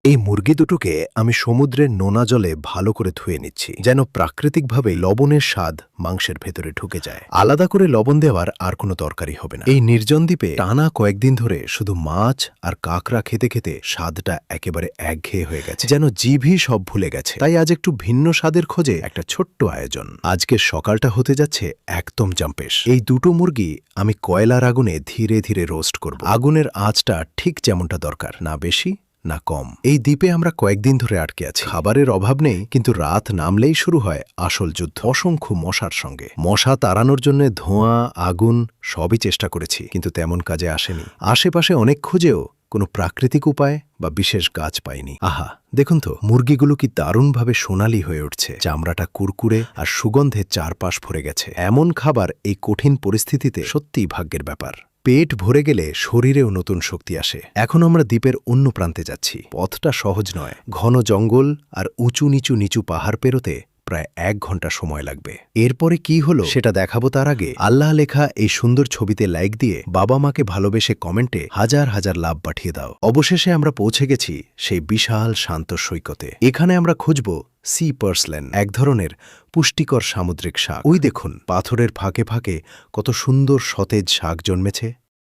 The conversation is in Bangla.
এই মুরগি দুটোকে আমি সমুদ্রের নোনা জলে ভালো করে ধুয়ে নিচ্ছি, যেন প্রাকৃতিকভাবে লবণের স্বাদ মাংসের ভেতরে ঢুকে যায়। আলাদা করে লবণ দেওয়ার আর কোনো দরকারই হবে না। এই নির্জন দ্বীপে টানা কয়েকদিন ধরে শুধু মাছ আর কাঁকড়া খেতে খেতে স্বাদটা একেবারে একঘেয়ে হয়ে গেছে, যেন জিভই সব ভুলে গেছে। তাই আজ একটু ভিন্ন স্বাদের খোঁজে একটা ছোট্ট আয়োজন। আজকের সকালটা হতে যাচ্ছে একদম জম্পেশ। এই দুটো মুরগি আমি কয়লার আগুনে ধীরে ধীরে রোস্ট করব। আগুনের আঁচটা ঠিক যেমনটা দরকার, না বেশি না কম। এই দ্বীপে আমরা কয়েকদিন ধরে আটকে আছি। খাবারের অভাব নেই, কিন্তু রাত নামলেই শুরু হয় আসল যুদ্ধ। অসংখ্য মশার সঙ্গে। মশা তাড়ানোর জন্য ধোঁয়া, আগুন সবই চেষ্টা করেছি, কিন্তু তেমন কাজে আসেনি। আশেপাশে অনেক খুঁজেও কোনো প্রাকৃতিক উপায় বা বিশেষ গাছ পাইনি। আহা, দেখুন তো মুরগিগুলো কি দারুণভাবে সোনালি হয়ে উঠছে। চামড়াটা কুরকুরে আর সুগন্ধে চারপাশ ভরে গেছে। এমন খাবার এই কঠিন পরিস্থিতিতে সত্যিই ভাগ্যের ব্যাপার। পেট ভরে গেলে শরীরেও নতুন শক্তি আসে। এখন আমরা দ্বীপের অন্য প্রান্তে যাচ্ছি। পথটা সহজ নয়। ঘন জঙ্গল আর উঁচু নিচু নিচু পাহাড় পেরোতে প্রায় 1 ঘন্টা সময় লাগবে। এরপরে কি হলো সেটা দেখাবো, তার আগে আল্লাহ লেখা এই সুন্দর ছবিতে লাইক দিয়ে বাবা মাকে ভালোবেসে কমেন্টে হাজার হাজার লাভ পাঠিয়ে দাও। অবশেষে আমরা পৌঁছে গেছি সেই বিশাল শান্ত সৈকতে। এখানে আমরা খুঁজব সি পার্সলেন, এক ধরনের পুষ্টিকর সামুদ্রিক শাক। ওই দেখুন, পাথরের ফাঁকে ফাঁকে কত সুন্দর সতেজ শাক জন্মেছে।